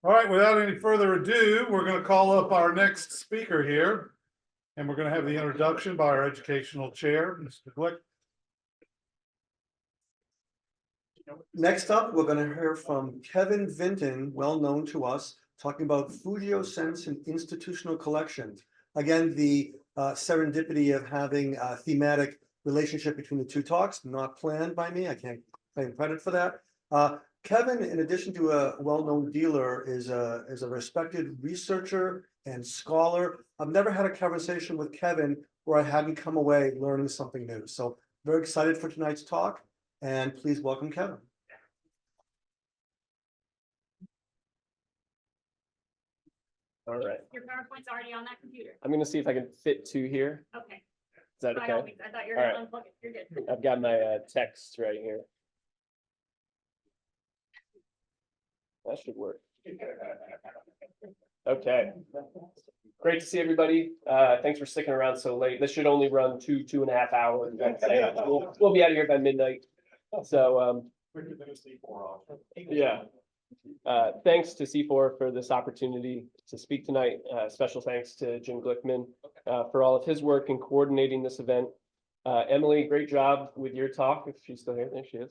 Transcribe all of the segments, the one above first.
All right, without any further ado, we're going to call up our next speaker here. And we're going to have the introduction by our educational chair, Mr. Glick. Next up, we're going to hear from Kevin Vinton, well known to us, talking about Fugio sense and institutional collections. Again, the serendipity of having a thematic relationship between the two talks, not planned by me. I can't claim credit for that. Kevin, in addition to a well-known dealer, is a respected researcher and scholar. I've never had a conversation with Kevin where I hadn't come away learning something new. So very excited for tonight's talk, and please welcome Kevin. All right. Your PowerPoint's already on that computer. I'm going to see if I can fit two here. Okay. Is that By all okay? means, I thought you were All going to right. unplug it. You're good. I've got my text right here. That should work. Okay. Great to see everybody. Thanks for sticking around so late. This should only run 2.5 hours. We'll be out of here by midnight. So yeah. Thanks to C4 for this opportunity to speak tonight. Special thanks to Jim Glickman for all of his work in coordinating this event. Emily, great job with your talk. If she's still here, there she is.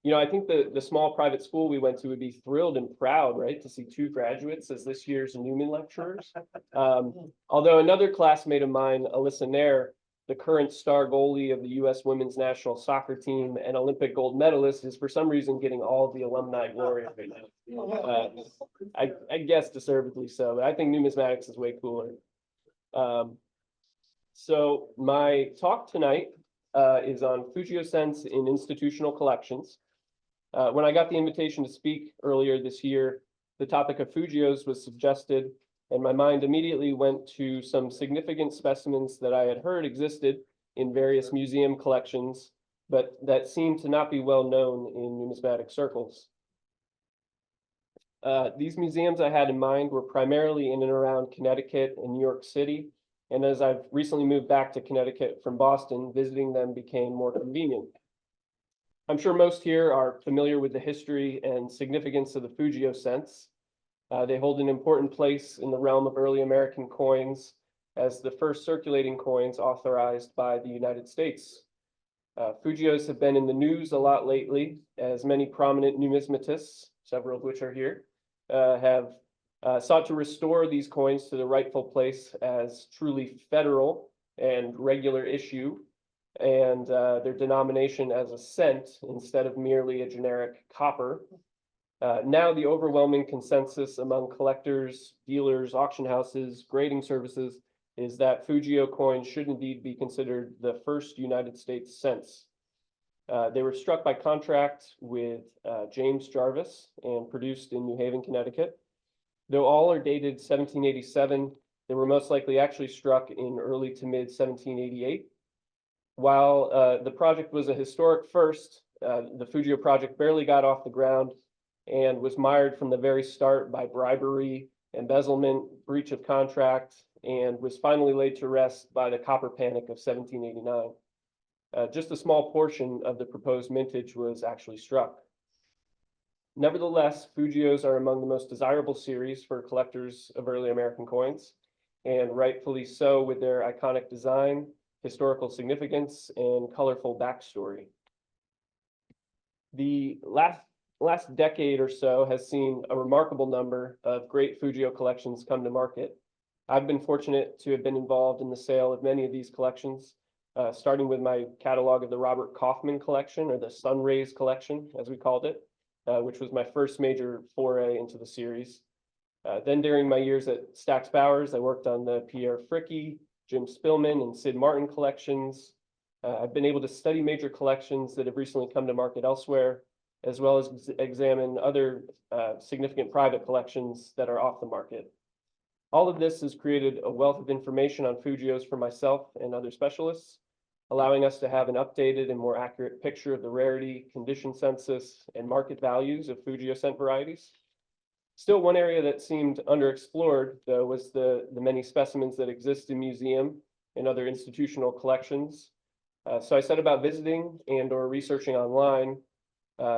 You know, I think the small private school we went to would be thrilled and proud, right, to see 2 graduates as this year's Newman lecturers. Although another classmate of mine, Alyssa Nair, the current star goalie of the U.S. women's national soccer team and Olympic gold medalist, is for some reason getting all the alumni glory right now. I guess deservedly so, but I think numismatics is way cooler. So my talk tonight is on Fugio sense in institutional collections. When I got the invitation to speak earlier this year, the topic of Fugios was suggested, and my mind immediately went to some significant specimens that I had heard existed in various museum collections, but that seemed to not be well known in numismatic circles. These museums I had in mind were primarily in and around Connecticut and New York City, and as I've recently moved back to Connecticut from Boston, visiting them became more convenient. I'm sure most here are familiar with the history and significance of the Fugio sense. They hold an important place in the realm of early American coins as the first circulating coins authorized by the United States. Fugios have been in the news a lot lately, as many prominent numismatists, several of which are here, have sought to restore these coins to the rightful place as truly federal and regular issue, and their denomination as a cent instead of merely a generic copper. Now the overwhelming consensus among collectors, dealers, auction houses, grading services is that Fugio coins should indeed be considered the first United States cents. They were struck by contract with James Jarvis and produced in New Haven, Connecticut. Though all are dated 1787, they were most likely actually struck in early to mid 1788. While the project was a historic first, the Fugio project barely got off the ground and was mired from the very start by bribery, embezzlement, breach of contract, and was finally laid to rest by the copper panic of 1789. Just a small portion of the proposed mintage was actually struck. Nevertheless, Fugios are among the most desirable series for collectors of early American coins, and rightfully so with their iconic design, historical significance, and colorful backstory. The last decade or so has seen a remarkable number of great Fugio collections come to market. I've been fortunate to have been involved in the sale of many of these collections, starting with my catalog of the Robert Kaufman collection, or the Sunrays collection, as we called it, which was my first major foray into the series. Then during my years at Stax Bowers, I worked on the Pierre Fricke, Jim Spillman, and Sid Martin collections. I've been able to study major collections that have recently come to market elsewhere, as well as examine other significant private collections that are off the market. All of this has created a wealth of information on Fugios for myself and other specialists, allowing us to have an updated and more accurate picture of the rarity, condition census, and market values of Fugio cent varieties. Still, one area that seemed underexplored, though, was the many specimens that exist in museum and other institutional collections. So I set about visiting and or researching online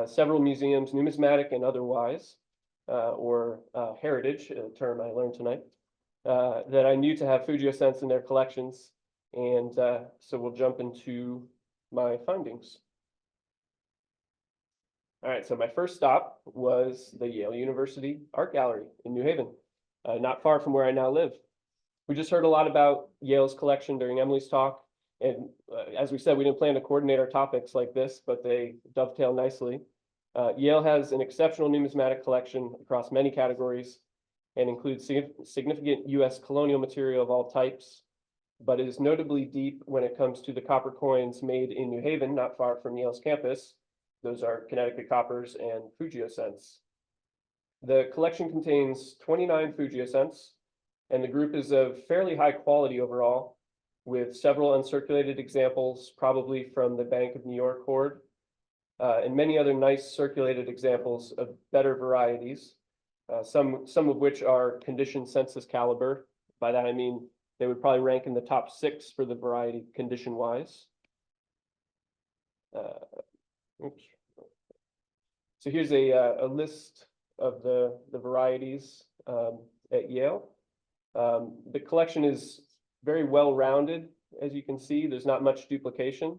several museums, numismatic and otherwise, or heritage, a term I learned tonight, that I knew to have Fugio cents in their collections. And so we'll jump into my findings. All right, so my first stop was the Yale University Art Gallery in New Haven, not far from where I now live. We just heard a lot about Yale's collection during Emily's talk. And as we said, we didn't plan to coordinate our topics like this, but they dovetail nicely. Yale has an exceptional numismatic collection across many categories and includes significant US colonial material of all types, but is notably deep when it comes to the copper coins made in New Haven, not far from Yale's campus. Those are Connecticut coppers and Fugio cents. The collection contains 29 Fugio cents, and the group is of fairly high quality overall, with several uncirculated examples, probably from the Bank of New York hoard, and many other nice circulated examples of better varieties, some of which are condition census caliber. By that I mean they would probably rank in the top 6 for the variety condition-wise. So here's a list of the varieties at Yale. The collection is very well-rounded, as you can see. There's not much duplication.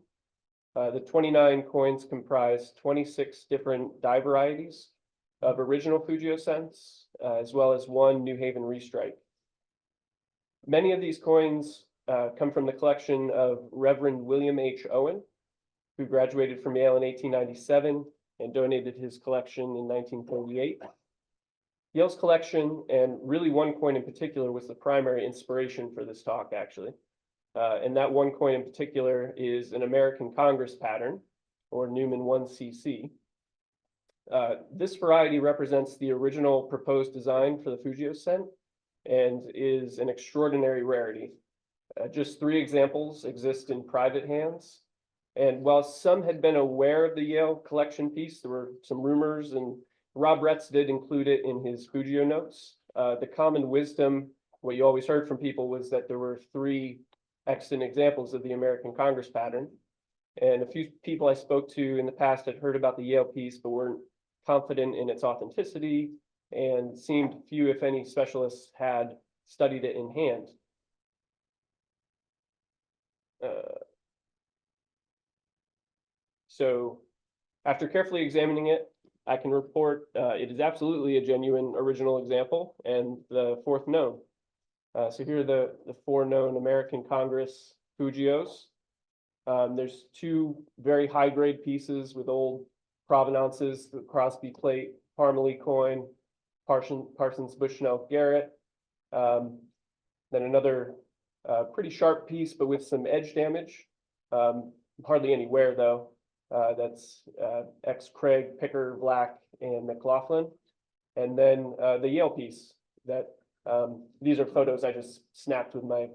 The 29 coins comprise 26 different die varieties of original Fugio cents, as well as 1 New Haven restrike. Many of these coins come from the collection of Reverend William H. Owen, who graduated from Yale in 1897 and donated his collection in 1938. Yale's collection, and really 1 coin in particular, was the primary inspiration for this talk, actually. And that 1 coin in particular is an American Congress pattern, or Newman 1cc. This variety represents the original proposed design for the Fugio cent and is an extraordinary rarity. Just 3 examples exist in private hands. And while some had been aware of the Yale collection piece, there were some rumors, and Rob Retz did include it in his Fugio notes. The common wisdom, what you always heard from people, was that there were 3 extant examples of the American Congress pattern. And a few people I spoke to in the past had heard about the Yale piece, but weren't confident in its authenticity, and seemed few, if any, specialists had studied it in hand. So after carefully examining it, I can report it is absolutely a genuine original example and the 4th known. So here are the 4 known American Congress Fugios. There's 2 very high-grade pieces with old provenances: the Crosby plate, Parmalee coin, Parsons Bushnell Garrett. Then another pretty sharp piece, but with some edge damage. Hardly any wear though. That's X Craig, Picker, Black, and McLaughlin. And then the Yale piece that these are photos I just snapped with my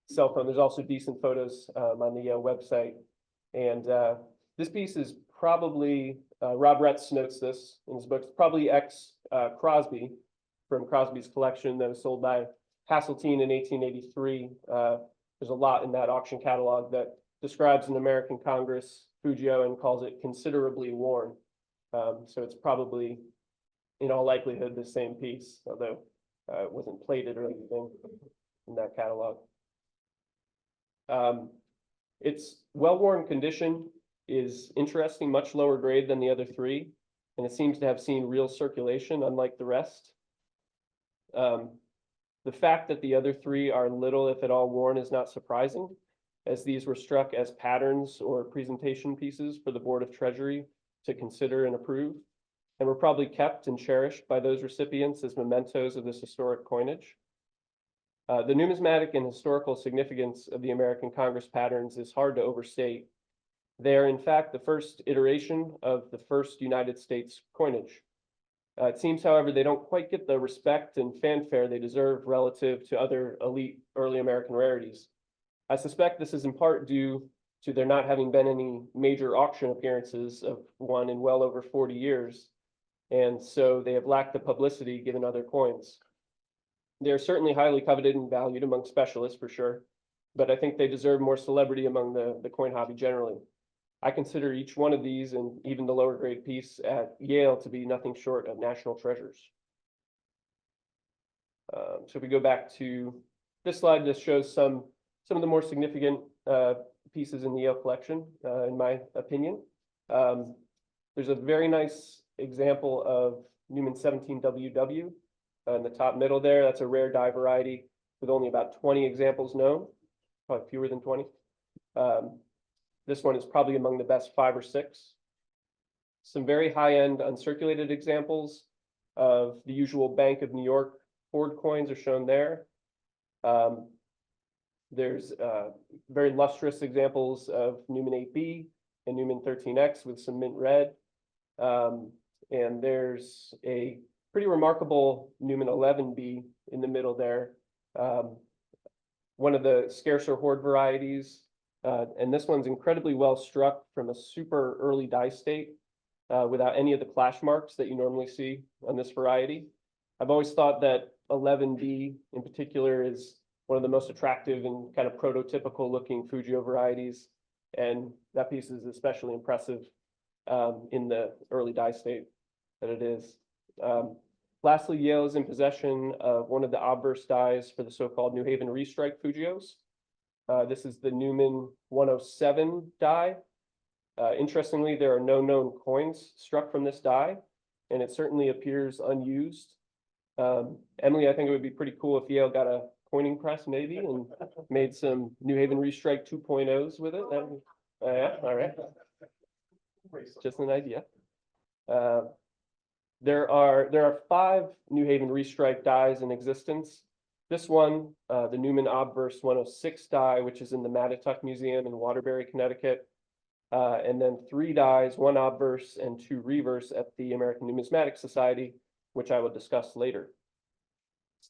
cell phone. There's also decent photos on the Yale website. And this piece is probably, Rob Retz notes this in his book, it's probably X Crosby from Crosby's collection that was sold by Hasseltine in 1883. There's a lot in that auction catalog that describes an American Congress Fugio and calls it considerably worn. So it's probably, in all likelihood, the same piece, although it wasn't plated or anything in that catalog. Its well-worn condition is interesting, much lower grade than the other 3, and it seems to have seen real circulation, unlike the rest. The fact that the other 3 are little, if at all, worn is not surprising, as these were struck as patterns or presentation pieces for the Board of Treasury to consider and approve, and were probably kept and cherished by those recipients as mementos of this historic coinage. The numismatic and historical significance of the American Congress patterns is hard to overstate. They are, in fact, the first iteration of the first United States coinage. It seems, however, they don't quite get the respect and fanfare they deserve relative to other elite early American rarities. I suspect this is in part due to there not having been any major auction appearances of one in well over 40 years, and so they have lacked the publicity given other coins. They are certainly highly coveted and valued among specialists for sure, but I think they deserve more celebrity among the coin hobby generally. I consider each one of these, and even the lower grade piece at Yale, to be nothing short of national treasures. So if we go back to this slide, this shows some of the more significant pieces in the Yale collection, in my opinion. There's a very nice example of Newman 17WW in the top middle there. That's a rare die variety with only about 20 examples known, probably fewer than 20. This one is probably among the best 5 or 6. Some very high-end uncirculated examples of the usual Bank of New York Ford coins are shown there. There's very lustrous examples of Newman 8B and Newman 13X with some mint red. And there's a pretty remarkable Newman 11B in the middle there. One of the scarcer hoard varieties. And this one's incredibly well struck from a super early die state without any of the clash marks that you normally see on this variety. I've always thought that 11B in particular is one of the most attractive and kind of prototypical looking Fugio varieties. And that piece is especially impressive in the early die state that it is. Lastly, Yale is in possession of one of the obverse dies for the so-called New Haven restrike Fugios. This is the Newman 107 die. Interestingly, there are no known coins struck from this die, and it certainly appears unused. Emily, I think it would be pretty cool if Yale got a coining press maybe and made some New Haven restrike 2.0s with it. Yeah, all right. Just an idea. There are 5 New Haven restrike dies in existence. This one, the Newman Obverse 106 die, which is in the Mattituck Museum in Waterbury, Connecticut. And then 3 dies, 1 obverse and 2 reverse at the American Numismatic Society, which I will discuss later.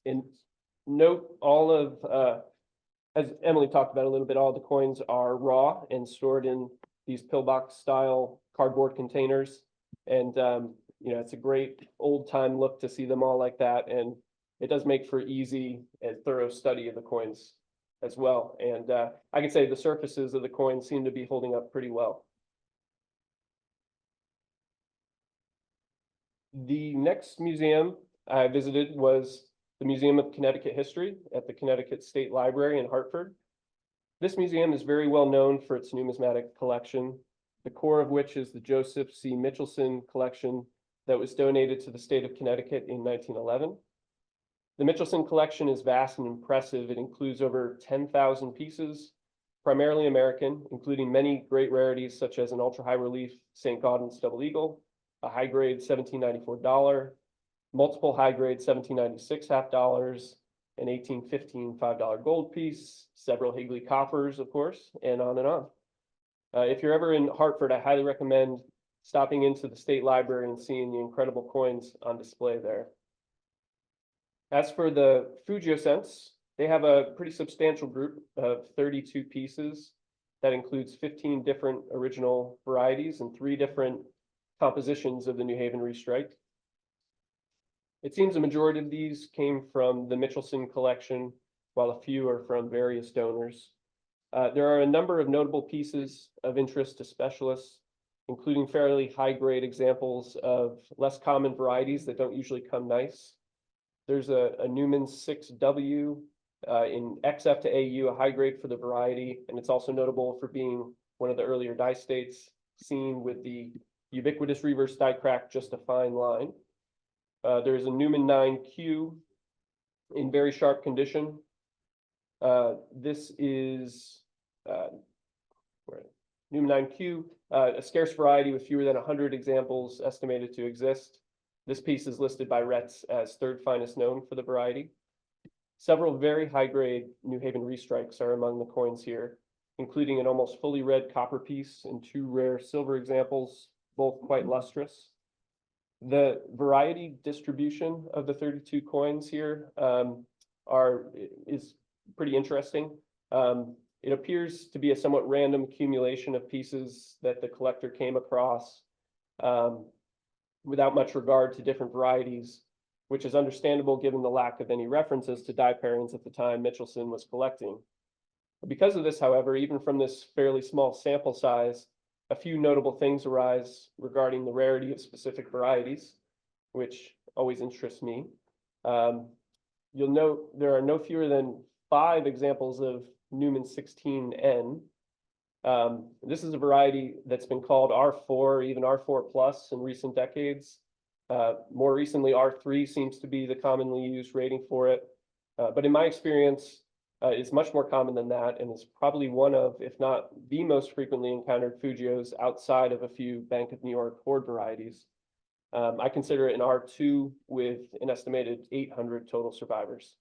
And note all of, as Emily talked about a little bit, all the coins are raw and stored in these pillbox style cardboard containers. And, you know, it's a great old time look to see them all like that. And it does make for easy and thorough study of the coins as well. And I can say the surfaces of the coins seem to be holding up pretty well. The next museum I visited was the Museum of Connecticut History at the Connecticut State Library in Hartford. This museum is very well known for its numismatic collection, the core of which is the Joseph C. Mitchelson collection that was donated to the state of Connecticut in 1911. The Mitchelson collection is vast and impressive. It includes over 10,000 pieces, primarily American, including many great rarities such as an ultra-high relief St. Gaudens double eagle, a high-grade 1794 dollar, multiple high-grade 1796 half dollars, an 1815 $5 gold piece, several Higley coppers, of course, and on and on. If you're ever in Hartford, I highly recommend stopping into the State Library and seeing the incredible coins on display there. As for the Fugio cents, they have a pretty substantial group of 32 pieces that includes 15 different original varieties and 3 different compositions of the New Haven restrike. It seems a majority of these came from the Mitchelson collection, while a few are from various donors. There are a number of notable pieces of interest to specialists, including fairly high-grade examples of less common varieties that don't usually come nice. There's a Newman 6W in XF to AU, a high grade for the variety, and it's also notable for being one of the earlier die states seen with the ubiquitous reverse die crack, just a fine line. There's a Newman 9Q in very sharp condition. This is Newman 9Q, a scarce variety with fewer than 100 examples estimated to exist. This piece is listed by Retz as 3rd finest known for the variety. Several very high-grade New Haven restrikes are among the coins here, including an almost fully red copper piece and 2 rare silver examples, both quite lustrous. The variety distribution of the 32 coins here is pretty interesting. It appears to be a somewhat random accumulation of pieces that the collector came across without much regard to different varieties, which is understandable given the lack of any references to die pairings at the time Mitchelson was collecting. Because of this, however, even from this fairly small sample size, a few notable things arise regarding the rarity of specific varieties, which always interests me. you'll note there are no fewer than 5 examples of Newman 16N. This is a variety that's been called R4, even R4 plus in recent decades. More recently, R3 seems to be the commonly used rating for it. But in my experience, it's much more common than that, and is probably one of, if not the most frequently encountered Fugios outside of a few Bank of New York hoard varieties. I consider it an R2 with an estimated 800 total survivors.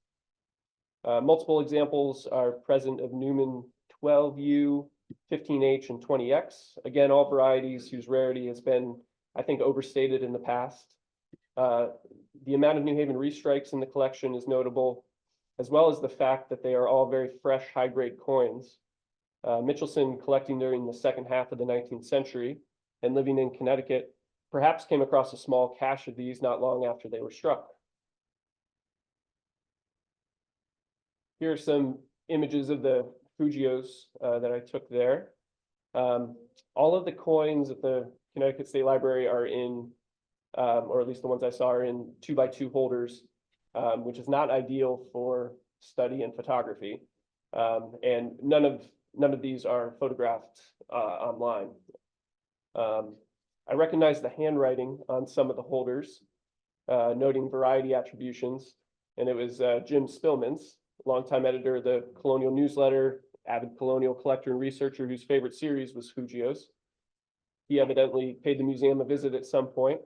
Multiple examples are present of Newman 12U, 15H, and 20X. Again, all varieties whose rarity has been, I think, overstated in the past. The amount of New Haven restrikes in the collection is notable, as well as the fact that they are all very fresh, high-grade coins. Mitchelson, collecting during the second half of the 19th century and living in Connecticut, perhaps came across a small cache of these not long after they were struck. Here are some images of the Fugios that I took there. All of the coins at the Connecticut State Library are in, or at least the ones I saw are in 2x2 holders, which is not ideal for study and photography. And none of these are photographed online. I recognize the handwriting on some of the holders, noting variety attributions, and it was Jim Spillman's, longtime editor of the Colonial newsletter, avid colonial collector and researcher whose favorite series was Fugios. He evidently paid the museum a visit at some point.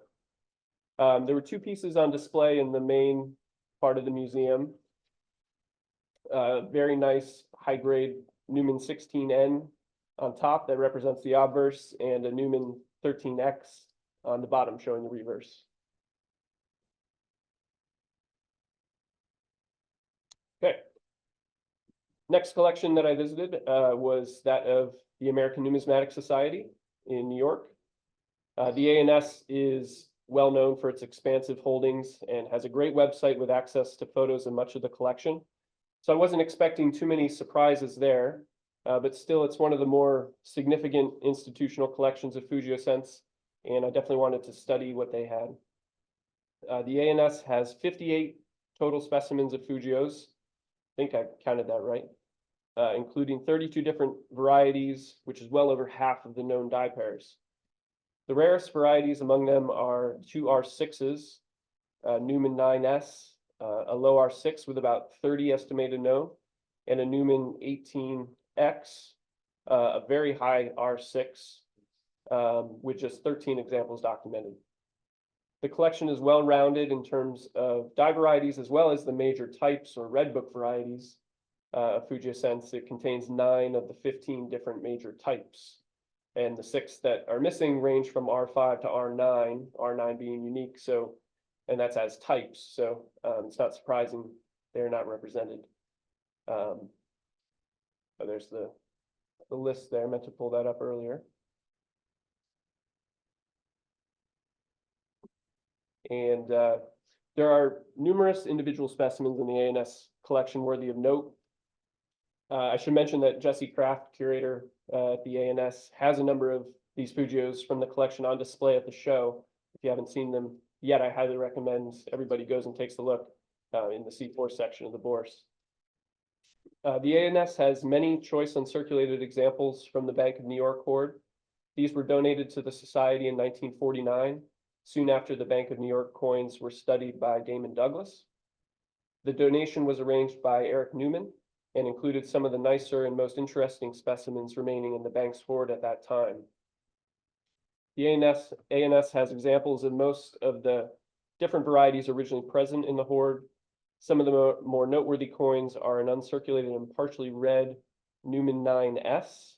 There were 2 pieces on display in the main part of the museum. Very nice high-grade Newman 16N on top that represents the obverse, and a Newman 13X on the bottom showing the reverse. Okay. Next collection that I visited was that of the American Numismatic Society in New York. The ANS is well known for its expansive holdings and has a great website with access to photos of much of the collection. So I wasn't expecting too many surprises there, but still it's one of the more significant institutional collections of Fugio cents, and I definitely wanted to study what they had. The ANS has 58 total specimens of Fugios. I think I counted that right, including 32 different varieties, which is well over half of the known die pairs. The rarest varieties among them are 2 R6s, Newman 9S, a low R6 with about 30 estimated known, and a Newman 18X, a very high R6 with just 13 examples documented. The collection is well-rounded in terms of die varieties as well as the major types or red book varieties of Fugio cents. It contains 9 of the 15 different major types. And the 6 that are missing range from R5 to R9, R9 being unique, so, and that's as types, so it's not surprising they're not represented. But there's the list there, I meant to pull that up earlier. And there are numerous individual specimens in the ANS collection worthy of note. I should mention that Jesse Kraft, curator at the ANS, has a number of these Fugios from the collection on display at the show. If you haven't seen them yet, I highly recommend everybody goes and takes a look in the C4 section of the Bourse. The ANS has many choice uncirculated examples from the Bank of New York hoard. These were donated to the Society in 1949, soon after the Bank of New York coins were studied by Damon Douglas. The donation was arranged by Eric Newman and included some of the nicer and most interesting specimens remaining in the bank's hoard at that time. The ANS has examples of most of the different varieties originally present in the hoard. Some of the more noteworthy coins are an uncirculated and partially red Newman 9S.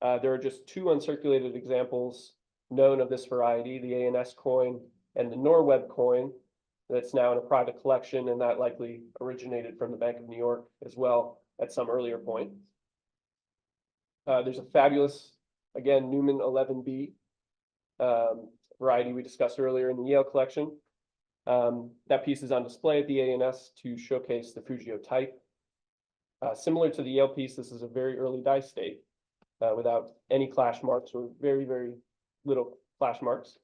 There are just 2 uncirculated examples known of this variety, the ANS coin and the Norweb coin, that's now in a private collection, and that likely originated from the Bank of New York as well at some earlier point. There's a fabulous, again, Newman 11B variety we discussed earlier in the Yale collection. That piece is on display at the ANS to showcase the Fugio type. Similar to the Yale piece, this is a very early die state without any clash marks or very, very little clash marks,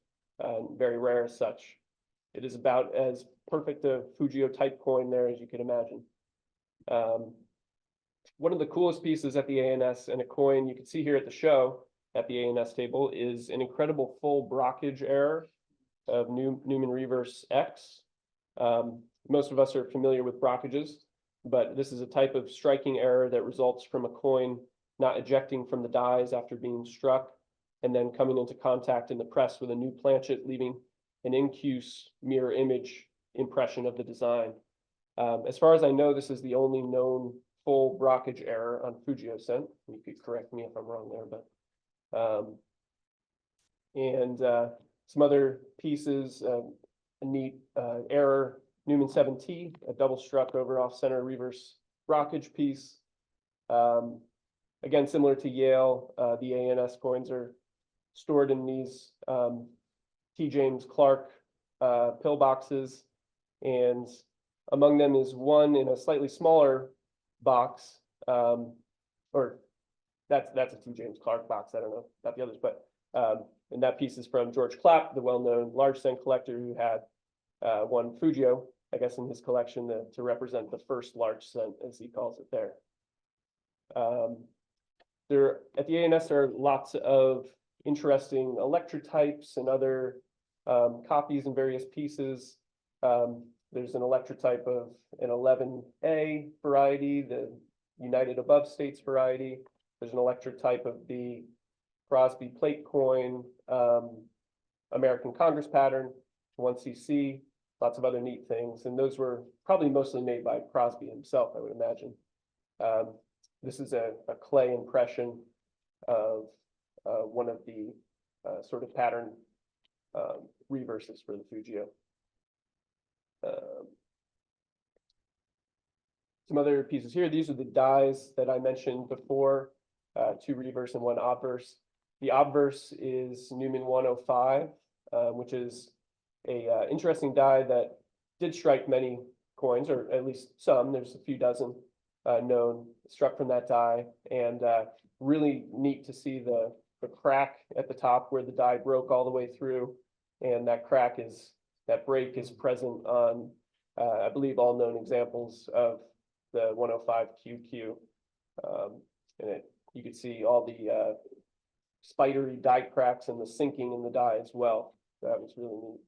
very rare as such. It is about as perfect Fugio type coin there, as you can imagine. One of the coolest pieces at the ANS and a coin you can see here at the show at the ANS table is an incredible full Brockage error of Newman reverse X. Most of us are familiar with Brockages, but this is a type of striking error that results from a coin not ejecting from the dies after being struck and then coming into contact in the press with a new planchet, leaving an incuse mirror image impression of the design. As far as I know, this is the only known full Brockage error on Fugio cent. You could correct me if I'm wrong there, but some other pieces, a neat error, Newman 7T, a double struck over off center reverse Brockage piece. Again, similar to Yale, the ANS coins are stored in these T. James Clark pillboxes, and among them is one in a slightly smaller box, or that's a T. James Clark box. I don't know about the others, but and that piece is from George Clapp, the well-known large cent collector who had one Fugio, I guess, in his collection to represent the first large cent, as he calls it there. There at the ANS there are lots of interesting electrotypes and other copies and various pieces. There's an electrotype of an 11A variety, the United Above States variety. There's an electrotype of the Crosby plate coin, American Congress pattern, 1cc, lots of other neat things. And those were probably mostly made by Crosby himself, I would imagine. This is a clay impression of one of the sort of pattern reverses for the Fugio. Some other pieces here. These are the dies that I mentioned before, 2 reverse and 1 obverse. The obverse is Newman 105, which is a interesting die that did strike many coins, or at least some. There's a few dozen known struck from that die, and really neat to see the crack at the top where the die broke all the way through, and that break is present on I believe all known examples of the 105 QQ, and you can see all the spidery die cracks and the sinking in the die as well. That was really neat.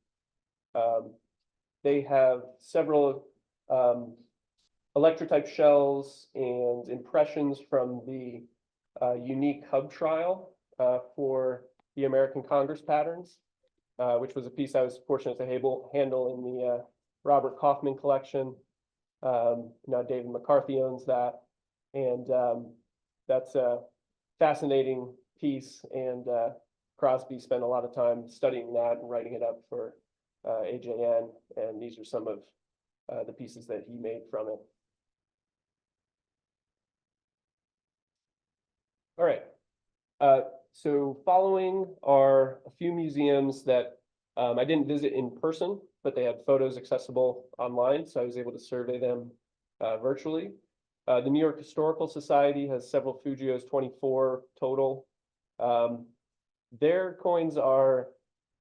They have several electrotype shells and impressions from the unique hub trial for the American Congress patterns, which was a piece I was fortunate to handle in the Robert Kaufman collection. Now David McCarthy owns that, and that's a fascinating piece, and Crosby spent a lot of time studying that and writing it up for AJN, and these are some of the pieces that he made from it. All right, so following are a few museums that I didn't visit in person, but they had photos accessible online, so I was able to survey them virtually. The New York Historical Society has several Fugios, 24 total. Their coins are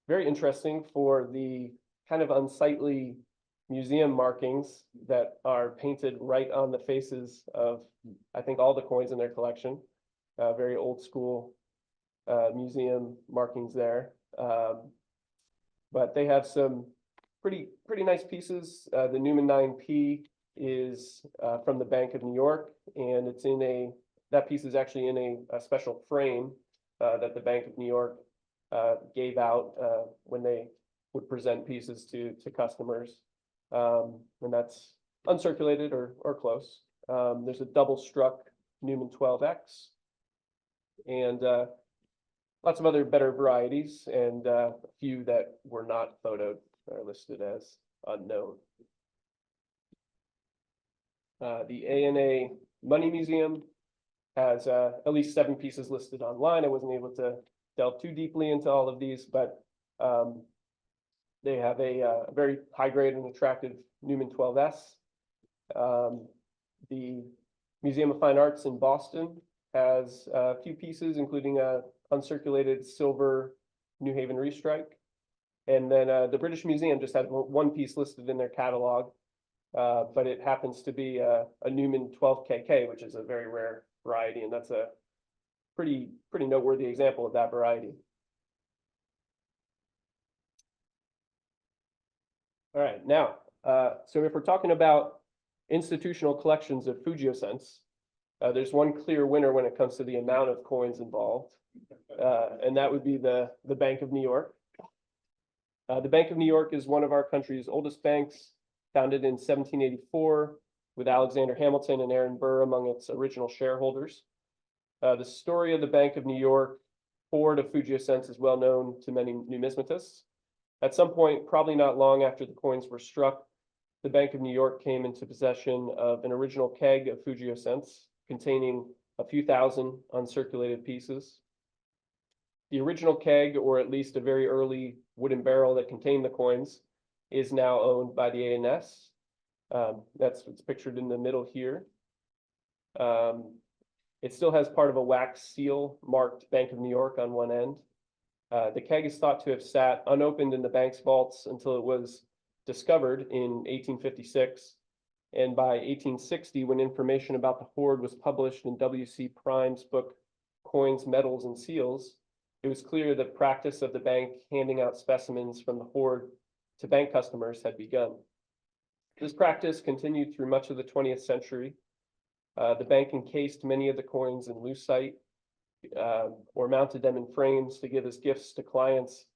very interesting for the kind of unsightly museum markings that are painted right on the faces of, I think, all the coins in their collection. Very old school museum markings there. But they have some pretty nice pieces. The Newman 9P is from the Bank of New York, and it's in that piece is actually in a special frame that the Bank of New York gave out when they would present pieces to customers, and that's uncirculated or close. There's a double struck Newman 12X, and lots of other better varieties, and a few that were not photoed are listed as unknown. The ANA Money Museum has at least 7 pieces listed online. I wasn't able to delve too deeply into all of these, but they have a very high grade and attractive Newman 12S. The Museum of Fine Arts in Boston has a few pieces, including a uncirculated silver New Haven restrike. And then the British Museum just had one piece listed in their catalog, but it happens to be a Newman 12KK, which is a very rare variety, and that's a pretty noteworthy example of that variety. All right, now, so if we're talking about institutional collections of Fugio cents, there's one clear winner when it comes to the amount of coins involved, and that would be the Bank of New York. The Bank of New York is one of our country's oldest banks, founded in 1784, with Alexander Hamilton and Aaron Burr among its original shareholders. The story of the Bank of New York forward of Fugio cents is well known to many numismatists. At some point, probably not long after the coins were struck, the Bank of New York came into possession of an original keg of Fugio cents containing a few thousand uncirculated pieces. The original keg, or at least a very early wooden barrel that contained the coins, is now owned by the ANS. That's what's pictured in the middle here. It still has part of a wax seal marked Bank of New York on one end. The keg is thought to have sat unopened in the bank's vaults until it was discovered in 1856. And by 1860, when information about the hoard was published in W.C. Prime's book, Coins, Medals, and Seals, it was clear that practice of the bank handing out specimens from the hoard to bank customers had begun. This practice continued through much of the 20th century. The bank encased many of the coins in lucite, or mounted them in frames to give as gifts to clients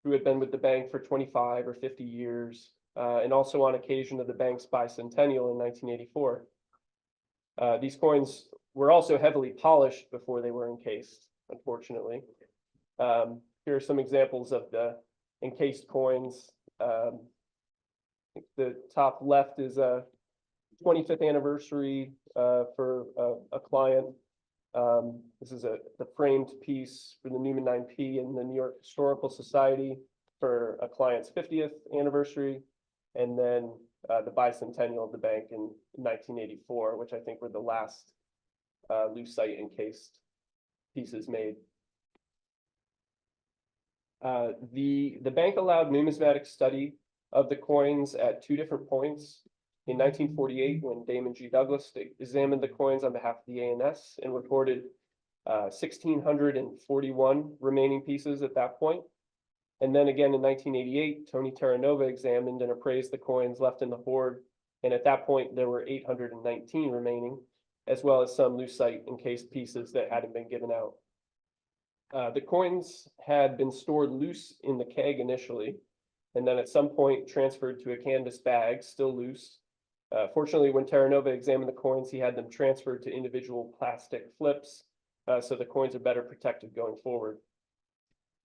who had been with the bank for 25 or 50 years, and also on occasion of the bank's bicentennial in 1984. These coins were also heavily polished before they were encased, unfortunately. Here are some examples of the encased coins. The top left is a 25th anniversary for a client. This is the framed piece for the Newman 9P in the New York Historical Society for a client's 50th anniversary, and then the bicentennial of the bank in 1984, which I think were the last lucite encased pieces made. The bank allowed numismatic study of the coins at two different points. In 1948, when Damon G. Douglas examined the coins on behalf of the ANS and reported 1,641 remaining pieces at that point. And then again in 1988, Tony Terranova examined and appraised the coins left in the hoard. And at that point, there were 819 remaining, as well as some lucite encased pieces that hadn't been given out. The coins had been stored loose in the keg initially, and then at some point transferred to a canvas bag, still loose. Fortunately, when Terranova examined the coins, he had them transferred to individual plastic flips, so the coins are better protected going forward.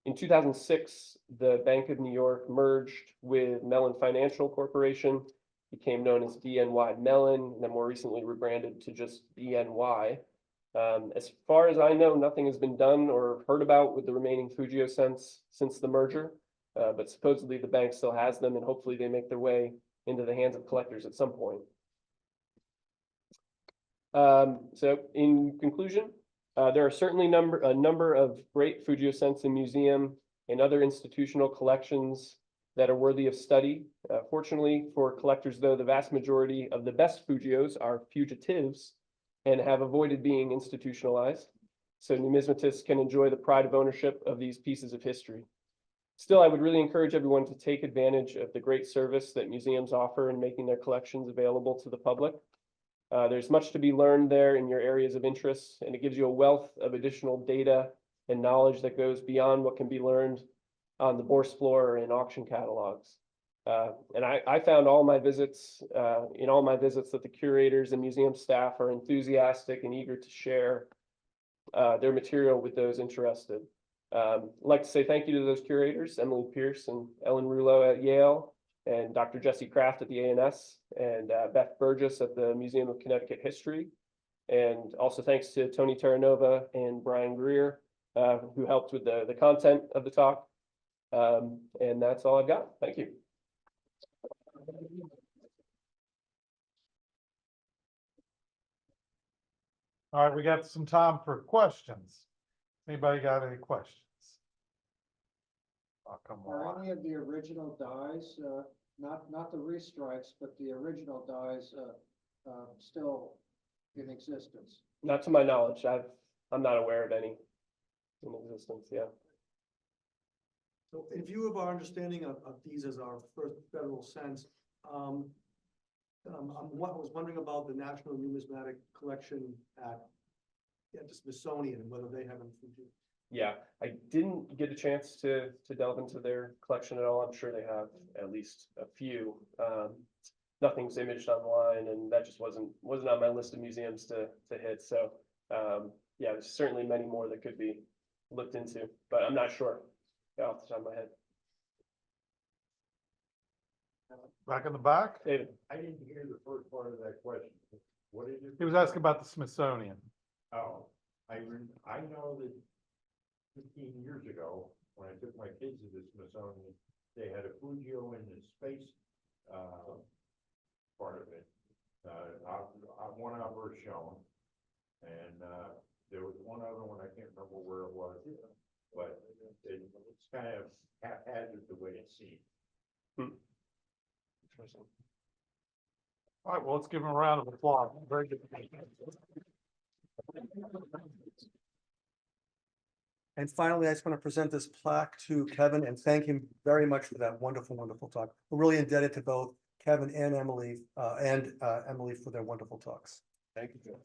In 2006, the Bank of New York merged with Mellon Financial Corporation, became known as BNY Mellon, and then more recently rebranded to just BNY. As far as I know, nothing has been done or heard about with the remaining Fugio cents since the merger, but supposedly the bank still has them, and hopefully they make their way into the hands of collectors at some point. So in conclusion, there are certainly a number of great Fugio cents in museum and other institutional collections that are worthy of study. Fortunately for collectors, though, the vast majority of the best Fugios are fugitives and have avoided being institutionalized, so numismatists can enjoy the pride of ownership of these pieces of history. Still, I would really encourage everyone to take advantage of the great service that museums offer in making their collections available to the public. There's much to be learned there in your areas of interest, and it gives you a wealth of additional data and knowledge that goes beyond what can be learned on the bourse floor or in auction catalogs. And I found in all my visits that the curators and museum staff are enthusiastic and eager to share their material with those interested. I'd like to say thank you to those curators, Emily Pierce and Ellen Rouleau at Yale, and Dr. Jesse Kraft at the ANS, and Beth Burgess at the Museum of Connecticut History. And also thanks to Tony Terranova and Brian Greer, who helped with the content of the talk. And that's all I've got. Thank you. All right, we got some time for questions. Anybody got any questions? come Are on. any of the original dies, not the restrikes, but the original dies, still in existence? Not to my knowledge, I'm not aware of any in existence, yeah. So in view of our understanding of these as our first federal cents, I was wondering about the National Numismatic Collection at the Smithsonian and whether they have any. Yeah, I didn't get a chance to delve into their collection at all. I'm sure they have at least a few. Nothing's imaged online, and that just wasn't on my list of museums to hit. So yeah, there's certainly many more that could be looked into, but I'm not sure off the top of my head. Back in the back, David, I didn't hear the first part of that question. What did you? he was asking about the Smithsonian. Oh, I know that 15 years ago, when I took my kids to the Smithsonian, they had a Fugio in the space, part of it. One of them shown, and, there was one other one, I can't remember where it was, but it's kind of haphazard the way it seemed. interesting. All right, well, let's give him a round of applause. Very good. And finally, I just want to present this plaque to Kevin and thank him very much for that wonderful, wonderful talk. We're really indebted to both Kevin and Emily for their wonderful talks. Thank you.